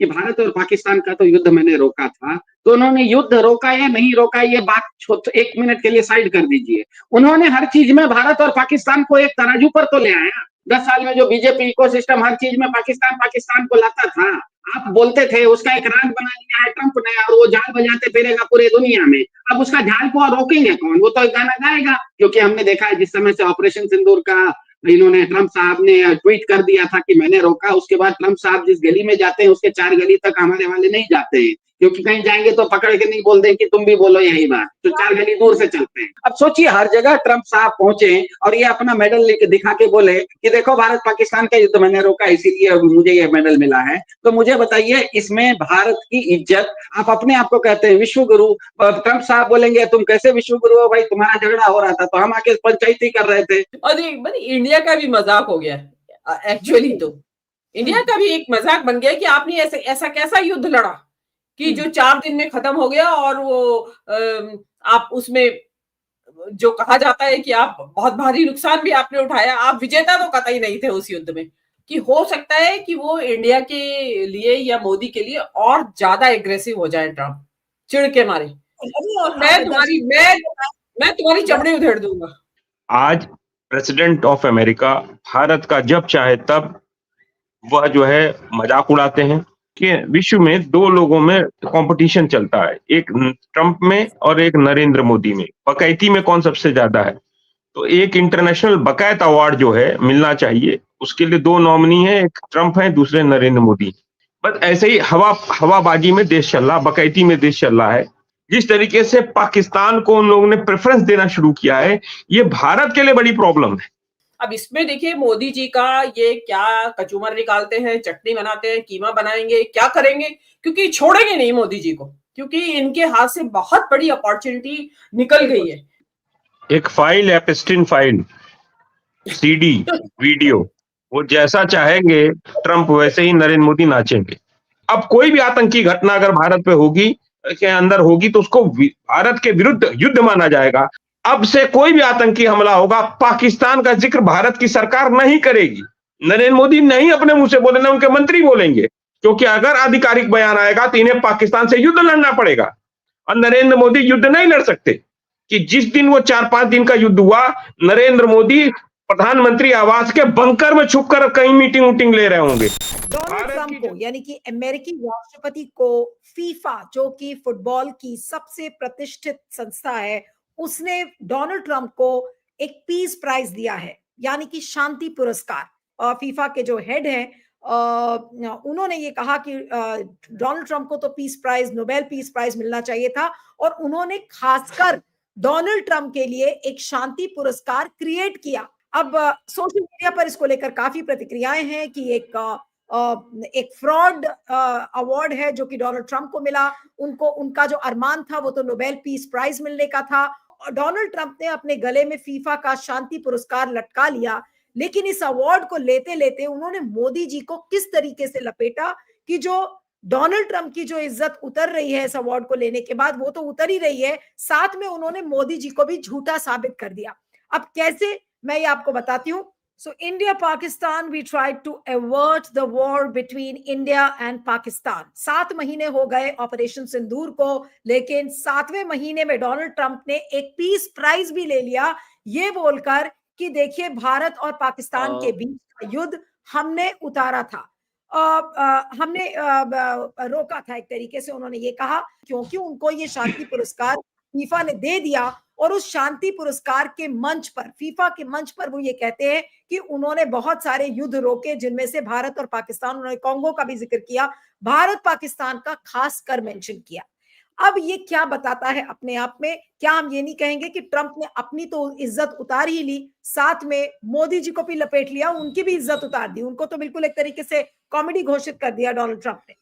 कि भारत और पाकिस्तान का तो युद्ध मैंने रोका था, तो उन्होंने युद्ध रोका या नहीं रोका ये बात 1 मिनट के लिए साइड कर दीजिए। उन्होंने हर चीज में भारत और पाकिस्तान को एक तराजू पर तो ले आया। 10 साल में जो बीजेपी इकोसिस्टम हर चीज में पाकिस्तान पाकिस्तान को लाता था, आप बोलते थे, उसका एक राज बना लिया है ट्रंप ने और वो झाल बजाते फिरेगा पूरे दुनिया में। अब उसका झाल को रोकेंगे कौन? वो तो एक गाना गाएगा, क्योंकि हमने देखा है जिस समय से ऑपरेशन सिंदूर का इन्होंने ट्रंप साहब ने ट्वीट कर दिया था कि मैंने रोका, उसके बाद ट्रंप साहब जिस गली में जाते हैं उसके 4 गली तक हमारे वाले नहीं जाते हैं, क्योंकि कहीं जाएंगे तो पकड़ के नहीं बोल दें कि तुम भी बोलो यही बात, तो 4 गली दूर से चलते हैं। अब सोचिए हर जगह ट्रंप साहब पहुंचे और ये अपना मेडल लेके दिखा के बोले कि देखो भारत पाकिस्तान का युद्ध मैंने रोका इसीलिए मुझे ये मेडल मिला है। तो मुझे बताइए इसमें भारत की इज्जत, आप अपने आप को कहते हैं विश्व गुरु, ट्रंप साहब बोलेंगे तुम कैसे विश्व गुरु हो भाई, तुम्हारा झगड़ा हो रहा था तो हम आके पंचायती कर रहे थे। और इंडिया का भी मजाक हो गया एक्चुअली, तो इंडिया का भी एक मजाक बन गया कि आपने ऐसा कैसा युद्ध लड़ा कि जो 4 दिन में खत्म हो गया, और वो आप उसमें जो कहा जाता है कि आप बहुत भारी नुकसान भी आपने उठाया, आप विजेता तो कतई नहीं थे उस युद्ध में। कि हो सकता है कि वो इंडिया के लिए या मोदी के लिए और ज्यादा एग्रेसिव हो जाए ट्रंप, चिढ़ के मारे, और मैं तुम्हारी चमड़ी उधेड़ दूंगा। आज प्रेसिडेंट ऑफ अमेरिका भारत का जब चाहे तब वह जो है मजाक उड़ाते हैं कि विश्व में 2 लोगों में कंपटीशन चलता है, एक ट्रंप में और एक नरेंद्र मोदी में, बकैती में कौन सबसे ज्यादा है। तो एक इंटरनेशनल बकैत अवार्ड जो है मिलना चाहिए, उसके लिए 2 नॉमिनी है, एक ट्रंप है दूसरे नरेंद्र मोदी। बस ऐसे ही हवाबाजी में देश चल रहा, बकैती में देश चल रहा है। जिस तरीके से पाकिस्तान को उन लोगों ने प्रेफरेंस देना शुरू किया है, ये भारत के लिए बड़ी प्रॉब्लम है। अब इसमें देखिए मोदी जी का ये क्या कचूमर निकालते हैं, चटनी बनाते हैं, कीमा बनाएंगे, क्या करेंगे, क्योंकि छोड़ेंगे नहीं मोदी जी को, क्योंकि इनके हाथ से बहुत बड़ी अपॉर्चुनिटी निकल गई है। एक file, Epstein file, CD, video, वो जैसा चाहेंगे ट्रंप वैसे ही नरेंद्र मोदी नाचेंगे। अब कोई भी आतंकी घटना अगर भारत पे होगी के अंदर होगी तो उसको भारत के विरुद्ध युद्ध माना जाएगा। अब से कोई भी आतंकी हमला होगा, पाकिस्तान का जिक्र भारत की सरकार नहीं करेगी। नरेंद्र मोदी नहीं अपने मुंह से बोले, ना उनके मंत्री बोलेंगे, क्योंकि अगर आधिकारिक बयान आएगा तो इन्हें पाकिस्तान से युद्ध लड़ना पड़ेगा, और नरेंद्र मोदी युद्ध नहीं लड़ सकते। कि जिस दिन वो 4-5 दिन का युद्ध हुआ, नरेंद्र मोदी प्रधानमंत्री आवास के बंकर में छुपकर कहीं मीटिंग वूटिंग ले रहे होंगे। डोनाल्ड ट्रंप को, यानी कि अमेरिकी राष्ट्रपति को, फीफा जो कि फुटबॉल की सबसे प्रतिष्ठित संस्था है, उसने डोनाल्ड ट्रंप को एक पीस प्राइज दिया है, यानी कि शांति पुरस्कार। और फीफा के जो हेड हैं उन्होंने ये कहा कि डोनाल्ड ट्रंप को तो peace prize, Nobel peace prize मिलना चाहिए था, और उन्होंने खासकर डोनाल्ड ट्रंप के लिए एक शांति पुरस्कार क्रिएट किया। अब सोशल मीडिया पर इसको लेकर काफी प्रतिक्रियाएं हैं कि एक फ्रॉड अवार्ड है जो कि डोनाल्ड ट्रंप को मिला। उनका जो अरमान था वो तो नोबेल पीस प्राइज मिलने का था, और डोनाल्ड ट्रंप ने अपने गले में फीफा का शांति पुरस्कार लटका लिया। लेकिन इस अवार्ड को लेते लेते उन्होंने मोदी जी को किस तरीके से लपेटा कि जो डोनाल्ड ट्रंप की जो इज्जत उतर रही है इस अवार्ड को लेने के बाद, वो तो उतर ही रही है, साथ में उन्होंने मोदी जी को भी झूठा साबित कर दिया। अब कैसे, मैं ये आपको बताती हूँ। So India Pakistan, we tried to avert the war between India and Pakistan. 7 महीने हो गए ऑपरेशन सिंदूर को, लेकिन 7वें महीने में डोनाल्ड ट्रंप ने एक पीस प्राइज भी ले लिया, ये बोलकर कि देखिए भारत और पाकिस्तान के बीच का युद्ध हमने उतारा था, हमने रोका था, एक तरीके से उन्होंने ये कहा, क्योंकि उनको ये शांति पुरस्कार फीफा ने दे दिया। और उस शांति पुरस्कार के मंच पर, फीफा के मंच पर, वो ये कहते हैं कि उन्होंने बहुत सारे युद्ध रोके, जिनमें से भारत और पाकिस्तान, उन्होंने कांगो का भी जिक्र किया, भारत पाकिस्तान का खास कर मेंशन किया। अब ये क्या बताता है अपने आप में? क्या हम ये नहीं कहेंगे कि ट्रंप ने अपनी तो इज्जत उतार ही ली, साथ में मोदी जी को भी लपेट लिया, उनकी भी इज्जत उतार दी, उनको तो बिल्कुल एक तरीके से कॉमेडी घोषित कर दिया डोनाल्ड ट्रंप ने।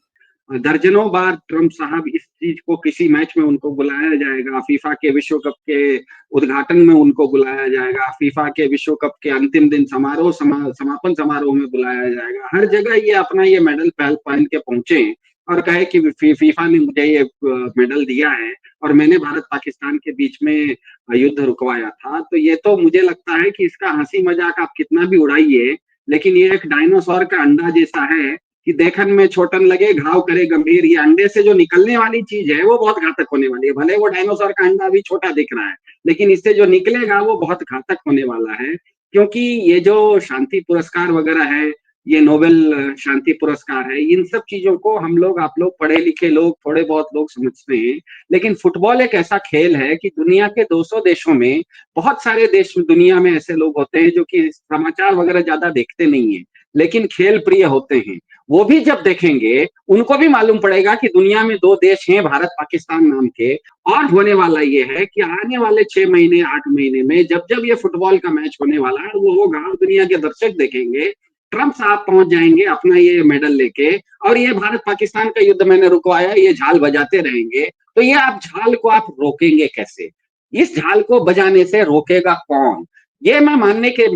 दर्जनों बार ट्रंप साहब इस चीज को, किसी मैच में उनको बुलाया जाएगा, फीफा के विश्व कप के उद्घाटन में उनको बुलाया जाएगा, फीफा के विश्व कप के अंतिम दिन समापन समारोह में बुलाया जाएगा, हर जगह ये अपना ये मेडल पहन के पहुंचे और कहे कि फीफा ने मुझे ये मेडल दिया है और मैंने भारत पाकिस्तान के बीच में युद्ध रुकवाया था। तो ये तो मुझे लगता है कि इसका हंसी मजाक आप कितना भी उड़ाइए, लेकिन ये एक डायनासोर का अंडा जैसा है कि देखन में छोटन लगे घाव करे गंभीर। ये अंडे से जो निकलने वाली चीज है वो बहुत घातक होने वाली है। भले वो डायनासोर का अंडा अभी छोटा दिख रहा है, लेकिन इससे जो निकलेगा वो बहुत घातक होने वाला है। क्योंकि ये जो शांति पुरस्कार वगैरह है, ये नोबेल शांति पुरस्कार है, इन सब चीजों को हम लोग, आप लोग पढ़े लिखे लोग, थोड़े बहुत लोग समझते हैं, लेकिन फुटबॉल एक ऐसा खेल है कि दुनिया के 200 देशों में बहुत सारे देश दुनिया में ऐसे लोग होते हैं जो कि समाचार वगैरह ज्यादा देखते नहीं है, लेकिन खेल प्रिय होते हैं। वो भी जब देखेंगे उनको भी मालूम पड़ेगा कि दुनिया में 2 देश हैं, भारत पाकिस्तान नाम के। और होने वाला ये है कि आने वाले 6 महीने 8 महीने में जब जब ये फुटबॉल का मैच होने वाला है वो होगा, दुनिया के दर्शक देखेंगे, ट्रंप साहब पहुंच जाएंगे अपना ये मेडल लेके, और ये भारत पाकिस्तान का युद्ध मैंने रुकवाया, ये झाल बजाते रहेंगे। तो ये आप झाल को आप रोकेंगे कैसे? इस झाल को बजाने से रोकेगा कौन? ये मैं मानने के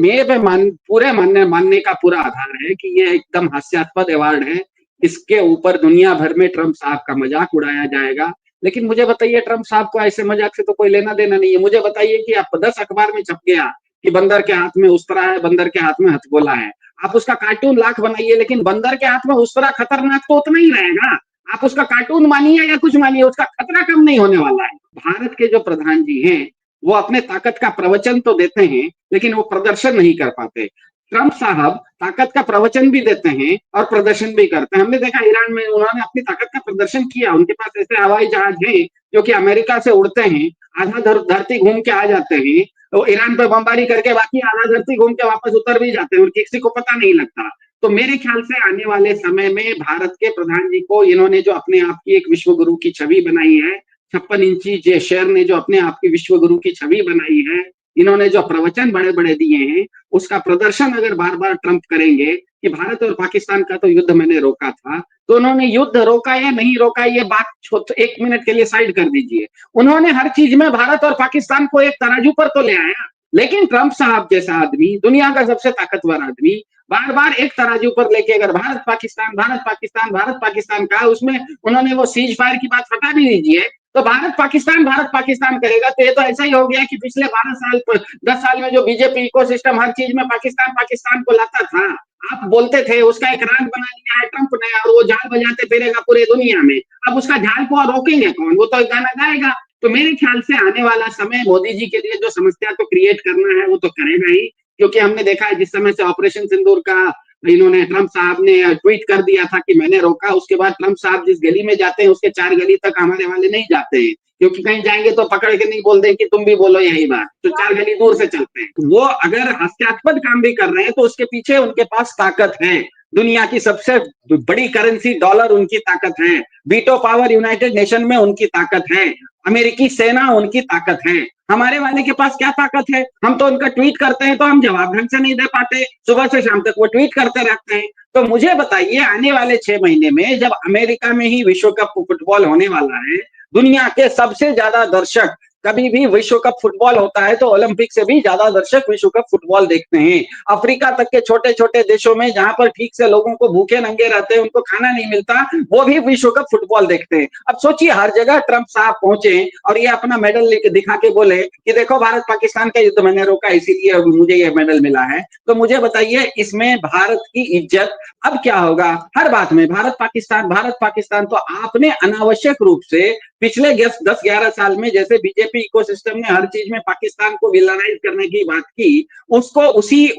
पूरे मानने का पूरा आधार है कि ये एकदम हास्यास्पद अवार्ड है। इसके ऊपर दुनिया भर में ट्रंप साहब का मजाक उड़ाया जाएगा। लेकिन मुझे बताइए, ट्रंप साहब को ऐसे मजाक से तो कोई लेना देना नहीं है। मुझे बताइए कि आप 10 अखबार में छप गया कि बंदर के हाथ में उस्तरा है, बंदर के हाथ में हथगोला है। आप उसका कार्टून लाख बनाइए, लेकिन बंदर के हाथ में उस्तरा खतरनाक तो उतना ही रहेगा। आप उसका कार्टून मानिए या कुछ मानिए, उसका खतरा कम नहीं होने वाला है। भारत के जो प्रधान जी हैं वो अपने ताकत का प्रवचन तो देते हैं, लेकिन वो प्रदर्शन नहीं कर पाते। ट्रंप साहब ताकत का प्रवचन भी देते हैं और प्रदर्शन भी करते हैं। हमने देखा ईरान में उन्होंने अपनी ताकत का प्रदर्शन किया। उनके पास ऐसे हवाई जहाज हैं जो कि अमेरिका से उड़ते हैं, आधा धरती घूम के आ जाते हैं, तो ईरान पे बमबारी करके बाकी आधा धरती घूम के वापस उतर भी जाते हैं और किसी को पता नहीं लगता। तो मेरे ख्याल से आने वाले समय में भारत के प्रधान जी को, इन्होंने जो अपने आप की एक विश्व गुरु की छवि बनाई है, 56 इंची शेर ने जो अपने आप की विश्व गुरु की छवि बनाई है, इन्होंने जो प्रवचन बड़े बड़े दिए हैं, उसका प्रदर्शन अगर बार बार ट्रंप करेंगे कि भारत और पाकिस्तान का तो युद्ध मैंने रोका था, तो उन्होंने युद्ध रोका या नहीं रोका ये बात 1 मिनट के लिए साइड कर दीजिए। उन्होंने हर चीज में भारत और पाकिस्तान को एक तराजू पर तो ले आया। लेकिन ट्रंप साहब जैसा आदमी, दुनिया का सबसे ताकतवर आदमी, बार बार एक तराजू पर लेके अगर भारत पाकिस्तान भारत पाकिस्तान भारत पाकिस्तान का, उसमें उन्होंने वो सीज फायर की बात हटा भी दीजिए, तो भारत पाकिस्तान करेगा तो ये तो ऐसा ही हो गया कि पिछले 10 साल में जो बीजेपी इकोसिस्टम हर चीज में पाकिस्तान को लाता था, आप बोलते थे, उसका एक राग बना लिया है ट्रंप ने और वो झाल बजाते फिरेगा पूरे दुनिया में। अब उसका झाल को रोकेंगे कौन? वो तो एक गाना गाएगा। तो मेरे ख्याल से आने वाला समय मोदी जी के लिए जो समस्या को क्रिएट करना है वो तो करेगा ही, क्योंकि हमने देखा है जिस समय से ऑपरेशन सिंदूर का इन्होंने, ट्रंप साहब ने ट्वीट कर दिया था कि मैंने रोका, उसके बाद ट्रंप साहब जिस गली में जाते हैं उसके 4 गली तक हमारे वाले नहीं जाते हैं, क्योंकि कहीं जाएंगे तो पकड़ के नहीं बोल दें कि तुम भी बोलो यही बात, तो 4 गली दूर से चलते हैं। वो अगर हास्यास्पद काम भी कर रहे हैं तो उसके पीछे उनके पास ताकत है। दुनिया की सबसे बड़ी करेंसी डॉलर उनकी ताकत है, वीटो पावर यूनाइटेड नेशन में उनकी ताकत है, अमेरिकी सेना उनकी ताकत है। हमारे वाले के पास क्या ताकत है? हम तो उनका ट्वीट करते हैं तो हम जवाब ढंग से नहीं दे पाते, सुबह से शाम तक वो ट्वीट करते रहते हैं। तो मुझे बताइए, आने वाले 6 महीने में जब अमेरिका में ही विश्व कप फुटबॉल होने वाला है, दुनिया के सबसे ज्यादा दर्शक, कभी भी विश्व कप फुटबॉल होता है तो ओलंपिक से भी ज्यादा दर्शक विश्व कप फुटबॉल देखते हैं। अफ्रीका तक के छोटे छोटे देशों में जहां पर ठीक से लोगों को भूखे नंगे रहते हैं, उनको खाना नहीं मिलता, वो भी विश्व कप फुटबॉल देखते हैं। अब सोचिए, हर जगह ट्रंप साहब पहुंचे और ये अपना मेडल लेके दिखा के बोले कि देखो भारत पाकिस्तान का युद्ध मैंने रोका, इसीलिए मुझे ये मेडल मिला है। तो मुझे बताइए, इसमें भारत की इज्जत अब क्या होगा? हर बात में भारत पाकिस्तान। तो आपने अनावश्यक रूप से पिछले 10-11 साल में जैसे बीजेपी इकोसिस्टम ने हर चीज में पाकिस्तान को विलनाइज करने की बात की, उसको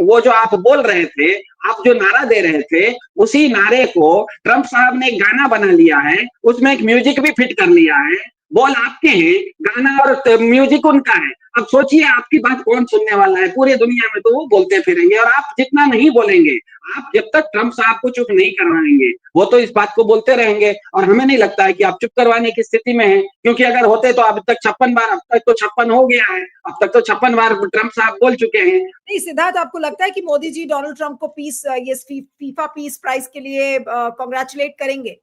वो जो आप बोल रहे थे, आप जो नारा दे रहे थे, उसी नारे को ट्रंप साहब ने एक गाना बना लिया है, उसमें एक म्यूजिक भी फिट कर लिया है। बॉल आपके हैं, गाना और म्यूजिक उनका है। अब सोचिए आपकी बात कौन सुनने वाला है? पूरे दुनिया में तो वो बोलते फिरेंगे, और आप जितना नहीं बोलेंगे, आप जब तक ट्रंप साहब को चुप नहीं करवाएंगे, वो तो इस बात को बोलते रहेंगे। और हमें नहीं लगता है कि आप चुप करवाने की स्थिति में हैं, क्योंकि अगर होते तो अब तक 56 बार, अब तक तो 56 हो गया है, अब तक तो 56 बार ट्रंप साहब बोल चुके हैं। नहीं सिद्धार्थ, आपको लगता है कि मोदी जी डोनाल्ड ट्रंप को ये फीफा पीस प्राइज के लिए कांग्रेचुलेट करेंगे?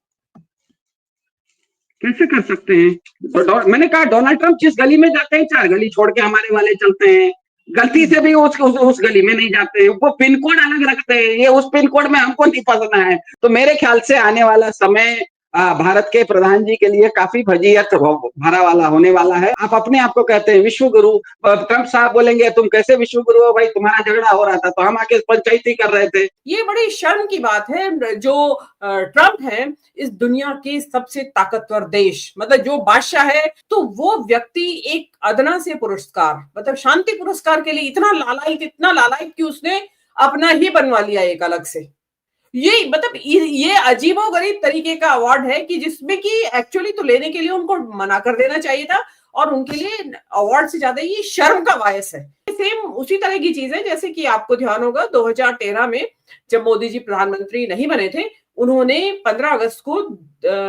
कैसे कर सकते हैं? तो मैंने कहा, डोनाल्ड ट्रंप जिस गली में जाते हैं, 4 गली छोड़ के हमारे वाले चलते हैं, गलती से भी उस गली में नहीं जाते हैं, वो पिन कोड अलग रखते हैं, ये उस पिन कोड में हमको नहीं फंसना है। तो मेरे ख्याल से आने वाला समय भारत के प्रधान जी के लिए काफी फजीयत भरा वाला होने वाला है। आप अपने आप को कहते हैं विश्व गुरु, ट्रंप साहब बोलेंगे तुम कैसे विश्व गुरु हो भाई, तुम्हारा झगड़ा हो रहा था तो हम आके पंचायती कर रहे थे। ये बड़ी शर्म की बात है जो ट्रंप है इस दुनिया के सबसे ताकतवर देश, मतलब जो बादशाह है, तो वो व्यक्ति एक अदना से पुरस्कार, मतलब शांति पुरस्कार के लिए इतना लालायित कि उसने अपना ही बनवा लिया एक अलग से। ये मतलब ये अजीबोगरीब तरीके का अवार्ड है कि जिसमें कि एक्चुअली तो लेने के लिए उनको मना कर देना चाहिए था, और उनके लिए अवार्ड से ज्यादा ये शर्म का बायस है। सेम उसी तरह की चीज है जैसे कि आपको ध्यान होगा 2013 में जब मोदी जी प्रधानमंत्री नहीं बने थे, उन्होंने 15 अगस्त को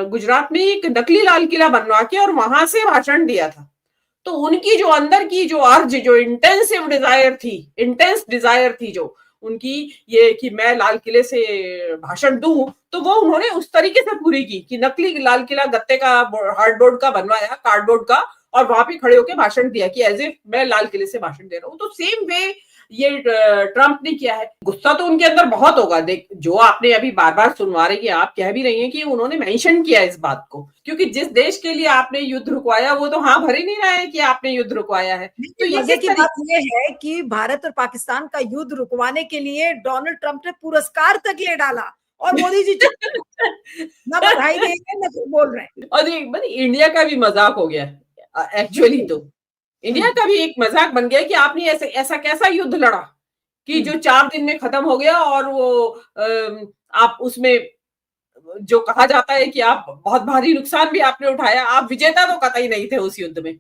गुजरात में एक नकली लाल किला बनवा के और वहां से भाषण दिया था। तो उनकी जो अंदर की जो अर्ज, जो इंटेंस डिजायर थी जो उनकी, ये कि मैं लाल किले से भाषण दूं, तो वो उन्होंने उस तरीके से पूरी की कि नकली लाल किला गत्ते का, हार्डबोर्ड का बनवाया, कार्डबोर्ड का, और वहां पे खड़े होकर भाषण दिया कि एज इफ मैं लाल किले से भाषण दे रहा हूं। तो सेम वे ये ट्रंप ने किया है। गुस्सा तो उनके अंदर बहुत होगा। देख, जो आपने अभी बार बार सुनवा रहे, आप कह भी रही हैं कि उन्होंने मेंशन किया इस बात को, क्योंकि जिस देश के लिए आपने युद्ध रुकवाया वो तो हाँ भर ही नहीं रहा है कि आपने युद्ध रुकवाया है। तो ये मजे की बात ये है कि भारत और पाकिस्तान का युद्ध रुकवाने के लिए डोनाल्ड ट्रंप ने पुरस्कार तक ले डाला और मोदी जी ना बधाई दे रहे ना कुछ बोल रहे हैं। और इंडिया का भी मजाक हो गया एक्चुअली। तो इंडिया का भी एक मजाक बन गया कि आपने ऐसा कैसा युद्ध लड़ा कि जो 4 दिन में खत्म हो गया, और वो आप उसमें जो कहा जाता है कि आप बहुत भारी नुकसान भी आपने उठाया, आप विजेता तो कतई नहीं थे उस युद्ध में।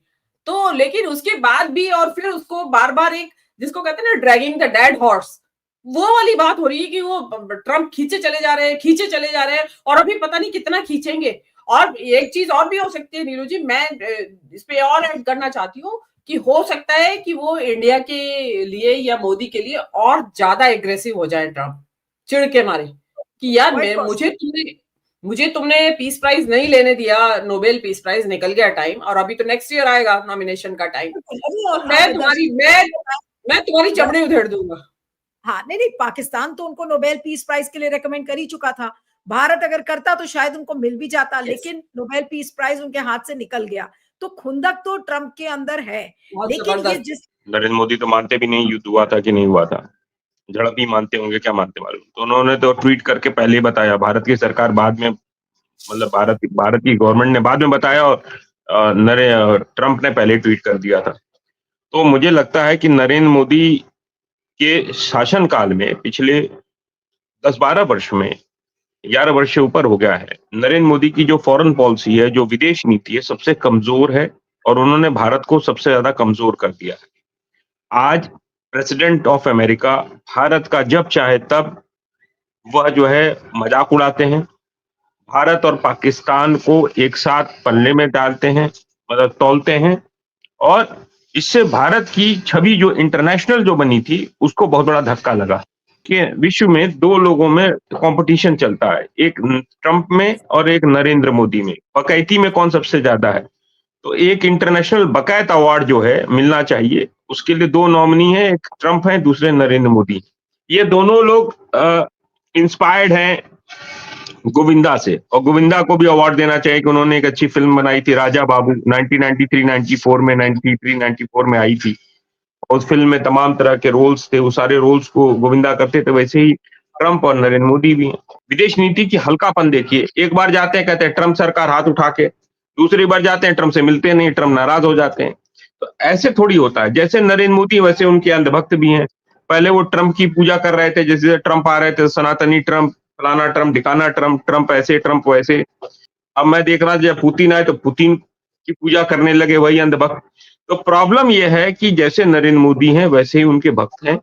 तो लेकिन उसके बाद भी, और फिर उसको बार बार एक, जिसको कहते हैं ना ड्रैगिंग द डेड हॉर्स, वो वाली बात हो रही है कि वो ट्रंप खींचे चले जा रहे हैं और अभी पता नहीं कितना खींचेंगे। और एक चीज और भी हो सकती है नीरू जी, मैं इस पे और ऐड करना चाहती हूँ कि हो सकता है कि वो इंडिया के लिए या मोदी के लिए और ज्यादा एग्रेसिव हो जाए ट्रंप, चिढ़ के मारे कि यार मुझे तुमने पीस प्राइज नहीं लेने दिया, नोबेल पीस प्राइज, निकल गया टाइम, और अभी तो नेक्स्ट ईयर आएगा नॉमिनेशन का टाइम, और मैं तुम्हारी चमड़ी उधेड़ दूंगा। हाँ, नहीं, पाकिस्तान तो उनको नोबेल पीस प्राइज के लिए रेकमेंड कर ही चुका था। भारत अगर करता तो शायद उनको मिल भी जाता, लेकिन नोबेल पीस प्राइज उनके हाथ से निकल गया। तो खुंदक तो ट्रंप के अंदर है, लेकिन ये जिस नरेंद्र मोदी तो मानते भी नहीं युद्ध हुआ था कि नहीं हुआ था, झड़प ही मानते होंगे, क्या मानते मालूम। तो उन्होंने तो ट्वीट करके पहले ही बताया, भारत की सरकार बाद में, मतलब भारत की गवर्नमेंट ने बाद में बताया, और ट्रंप ने पहले ट्वीट कर दिया था। तो मुझे लगता है कि नरेंद्र मोदी के शासनकाल में पिछले 10-12 वर्ष में, 11 वर्ष से ऊपर हो गया है, नरेंद्र मोदी की जो फॉरेन पॉलिसी है, जो विदेश नीति है, सबसे कमजोर है, और उन्होंने भारत को सबसे ज्यादा कमजोर कर दिया है। आज प्रेसिडेंट ऑफ अमेरिका भारत का जब चाहे तब वह जो है मजाक उड़ाते हैं, भारत और पाकिस्तान को एक साथ पल्ले में डालते हैं, मतलब तौलते हैं, और इससे भारत की छवि जो इंटरनेशनल जो बनी थी उसको बहुत बड़ा धक्का लगा कि विश्व में 2 लोगों में कंपटीशन चलता है, एक ट्रंप में और एक नरेंद्र मोदी में। बकैती में कौन सबसे ज्यादा है, तो एक इंटरनेशनल बकैत अवार्ड जो है मिलना चाहिए, उसके लिए 2 नॉमिनी है, एक ट्रंप है, दूसरे नरेंद्र मोदी। ये दोनों लोग इंस्पायर्ड हैं गोविंदा से, और गोविंदा को भी अवार्ड देना चाहिए कि उन्होंने एक अच्छी फिल्म बनाई थी राजा बाबू, 1993-94 में, 93-94 में आई थी। उस फिल्म में तमाम तरह के रोल्स थे, वो सारे रोल्स को गोविंदा करते थे। वैसे ही ट्रंप और नरेंद्र मोदी भी हैं। विदेश नीति की हल्कापन देखिए, एक बार जाते हैं कहते हैं ट्रंप सरकार हाथ उठा के, दूसरी बार जाते हैं ट्रंप से मिलते नहीं, ट्रंप नाराज हो जाते हैं। तो ऐसे थोड़ी होता है। जैसे नरेंद्र मोदी वैसे उनके अंधभक्त भी हैं। पहले वो ट्रंप की पूजा कर रहे थे, जैसे ट्रंप आ रहे थे सनातनी ट्रंप, फलाना ट्रंप, ढिकाना ट्रंप, ट्रंप ऐसे ट्रंप वैसे। अब मैं देख रहा जब पुतिन आए तो पुतिन की पूजा करने लगे, वही अंधभक्त। तो प्रॉब्लम यह है कि जैसे नरेंद्र मोदी हैं वैसे ही उनके भक्त हैं,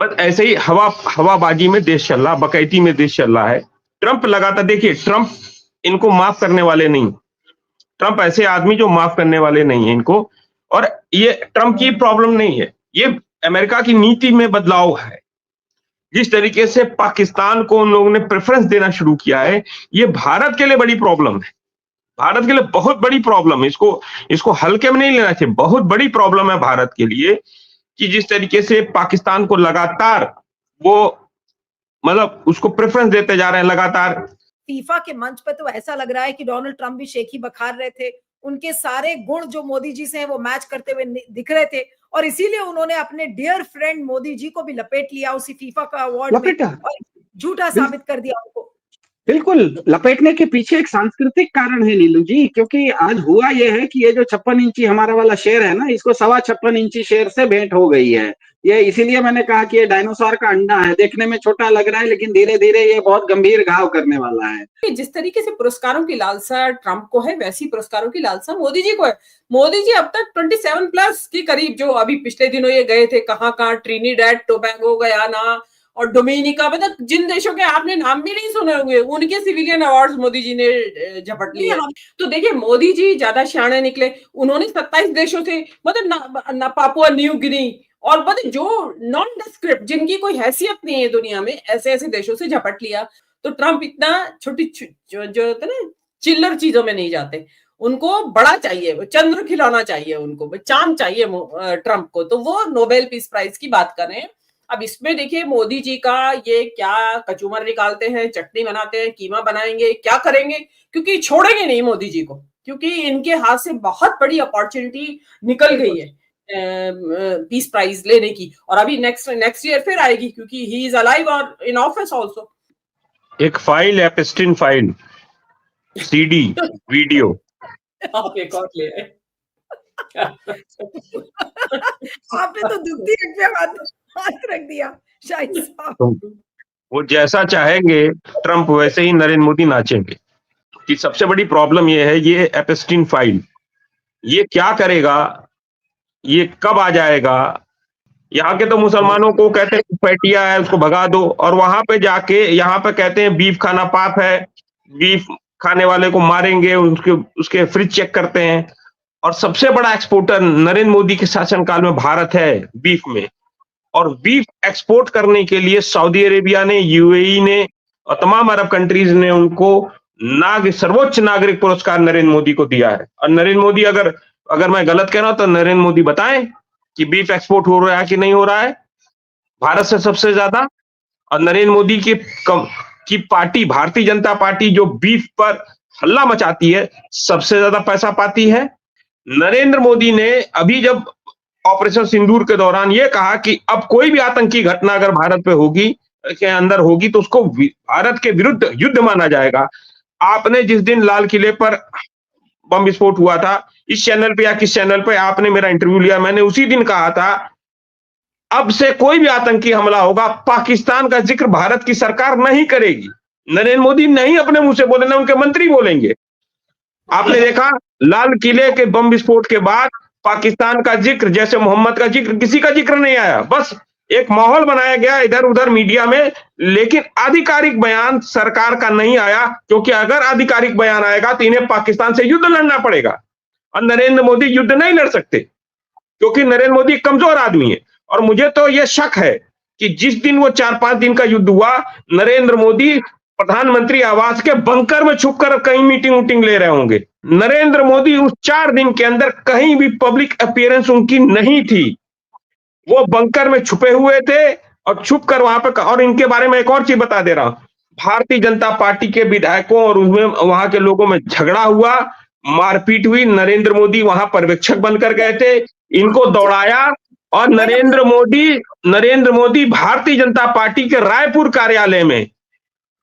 बस ऐसे ही हवाबाजी में देश चल रहा, बकैती में देश चल रहा है। ट्रंप लगातार, देखिए ट्रंप इनको माफ करने वाले नहीं, ट्रंप ऐसे आदमी जो माफ करने वाले नहीं है इनको। और ये ट्रंप की प्रॉब्लम नहीं है, ये अमेरिका की नीति में बदलाव है। जिस तरीके से पाकिस्तान को उन लोगों ने प्रेफरेंस देना शुरू किया है, ये भारत के लिए बड़ी प्रॉब्लम है, भारत के लिए बहुत बड़ी प्रॉब्लम है। इसको हल्के में नहीं लेना चाहिए, बहुत बड़ी प्रॉब्लम है भारत के लिए कि जिस तरीके से पाकिस्तान को लगातार वो मतलब उसको प्रेफरेंस देते जा रहे हैं लगातार। फीफा के मंच पे तो ऐसा लग रहा है कि डोनाल्ड ट्रंप भी शेखी बखार रहे थे, उनके सारे गुण जो मोदी जी से हैं वो मैच करते हुए दिख रहे थे, और इसीलिए उन्होंने अपने डियर फ्रेंड मोदी जी को भी लपेट लिया उसी फीफा का अवार्ड में और झूठा साबित कर दिया उनको। बिल्कुल, लपेटने के पीछे एक सांस्कृतिक कारण है नीलू जी, क्योंकि आज हुआ ये है कि ये जो 56 इंची हमारा वाला शेर है ना, इसको 56.25 इंची शेर से भेंट हो गई है। ये इसीलिए मैंने कहा कि ये डायनासोर का अंडा है, देखने में छोटा लग रहा है लेकिन धीरे धीरे ये बहुत गंभीर घाव करने वाला है। जिस तरीके से पुरस्कारों की लालसा ट्रंप को है, वैसी पुरस्कारों की लालसा मोदी जी को है। मोदी जी अब तक 27 प्लस के करीब, जो अभी पिछले दिनों ये गए थे कहाँ ट्रिनिडेड टोबैगो, गयाना और डोमिनिका, मतलब जिन देशों के आपने नाम भी नहीं सुने होंगे, उनके सिविलियन अवार्ड्स मोदी जी ने झपट लिए। तो देखिए मोदी जी ज्यादा सियाने निकले, उन्होंने 27 देशों से, मतलब ना पापुआ न्यू गिनी और मतलब जो नॉन डिस्क्रिप्ट, जिनकी कोई हैसियत नहीं है दुनिया में, ऐसे ऐसे देशों से झपट लिया। तो ट्रंप इतना छोटी जो होता है ना, चिल्लर चीजों में नहीं जाते, उनको बड़ा चाहिए, चंद्र खिलौना चाहिए, उनको चांद चाहिए ट्रंप को। तो वो नोबेल पीस प्राइज की बात कर रहे हैं। अब इसमें देखिए मोदी जी का ये क्या कचूमर निकालते हैं, चटनी बनाते हैं, कीमा बनाएंगे, क्या करेंगे, क्योंकि छोड़ेंगे नहीं मोदी जी को, क्योंकि इनके हाथ से बहुत बड़ी अपॉर्चुनिटी निकल गई है पीस प्राइज लेने की, और अभी नेक्स्ट ईयर फिर आएगी, क्योंकि ही इज अलाइव और इन ऑफिस आल्सो। एक file Epstein file, CD, video आप एक और ले आए। आपने तो दुखती हाथ रख दिया शाहिद साहब। तो वो जैसा चाहेंगे ट्रंप वैसे ही नरेंद्र मोदी नाचेंगे। कि सबसे बड़ी प्रॉब्लम ये है, ये एप्स्टीन फाइल ये क्या करेगा, ये कब आ जाएगा। यहाँ के तो मुसलमानों को कहते हैं पैटिया है, उसको भगा दो, और वहां पे जाके यहाँ पे कहते हैं बीफ खाना पाप है, बीफ खाने वाले को मारेंगे, उसके फ्रिज चेक करते हैं। और सबसे बड़ा एक्सपोर्टर नरेंद्र मोदी के शासनकाल में भारत है बीफ में, और बीफ एक्सपोर्ट करने के लिए सऊदी अरेबिया ने, यूएई ने और तमाम अरब कंट्रीज ने उनको सर्वोच्च नागरिक पुरस्कार नरेंद्र मोदी को दिया है। और नरेंद्र मोदी, अगर मैं गलत कह रहा हूं तो नरेंद्र मोदी बताएं कि बीफ एक्सपोर्ट हो रहा है कि नहीं हो रहा है भारत से सबसे ज्यादा। और नरेंद्र मोदी की पार्टी भारतीय जनता पार्टी जो बीफ पर हल्ला मचाती है, सबसे ज्यादा पैसा पाती है। नरेंद्र मोदी ने अभी जब ऑपरेशन सिंदूर के दौरान ये कहा कि अब कोई भी आतंकी घटना अगर भारत पे होगी, के अंदर होगी, तो उसको भारत के विरुद्ध युद्ध माना जाएगा। आपने जिस दिन लाल किले पर बम विस्फोट हुआ था, इस चैनल पे या किस चैनल पे आपने मेरा इंटरव्यू लिया, मैंने उसी दिन कहा था अब से कोई भी आतंकी हमला होगा, पाकिस्तान का जिक्र भारत की सरकार नहीं करेगी। नरेंद्र मोदी नहीं अपने मुंह से बोले, ना उनके मंत्री बोलेंगे। आपने देखा लाल किले के बम विस्फोट के बाद पाकिस्तान का जिक्र, जैसे मोहम्मद का जिक्र, किसी का जिक्र नहीं आया। बस एक माहौल बनाया गया इधर उधर मीडिया में, लेकिन आधिकारिक बयान सरकार का नहीं आया, क्योंकि अगर आधिकारिक बयान आएगा तो इन्हें पाकिस्तान से युद्ध लड़ना पड़ेगा, और नरेंद्र मोदी युद्ध नहीं लड़ सकते, क्योंकि नरेंद्र मोदी कमजोर आदमी है। और मुझे तो यह शक है कि जिस दिन वो 4-5 दिन का युद्ध हुआ, नरेंद्र मोदी प्रधानमंत्री आवास के बंकर में छुपकर कहीं मीटिंग ले रहे होंगे। नरेंद्र मोदी उस 4 दिन के अंदर कहीं भी पब्लिक अपीयरेंस उनकी नहीं थी, वो बंकर में छुपे हुए थे और छुप कर वहां पर। और इनके बारे में एक और चीज बता दे रहा हूं, भारतीय जनता पार्टी के विधायकों और उसमें वहां के लोगों में झगड़ा हुआ, मारपीट हुई, नरेंद्र मोदी वहां पर्यवेक्षक बनकर गए थे, इनको दौड़ाया, और नरेंद्र मोदी भारतीय जनता पार्टी के रायपुर कार्यालय में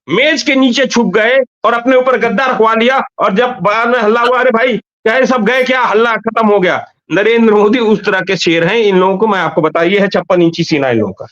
मेज के नीचे छुप गए और अपने ऊपर गद्दा रखवा लिया। और जब बाद में हल्ला हुआ, अरे भाई क्या सब गए क्या, हल्ला खत्म हो गया। नरेंद्र मोदी उस तरह के शेर हैं। इन लोगों को मैं आपको बताइए है 56 इंची सीना इन लोगों का।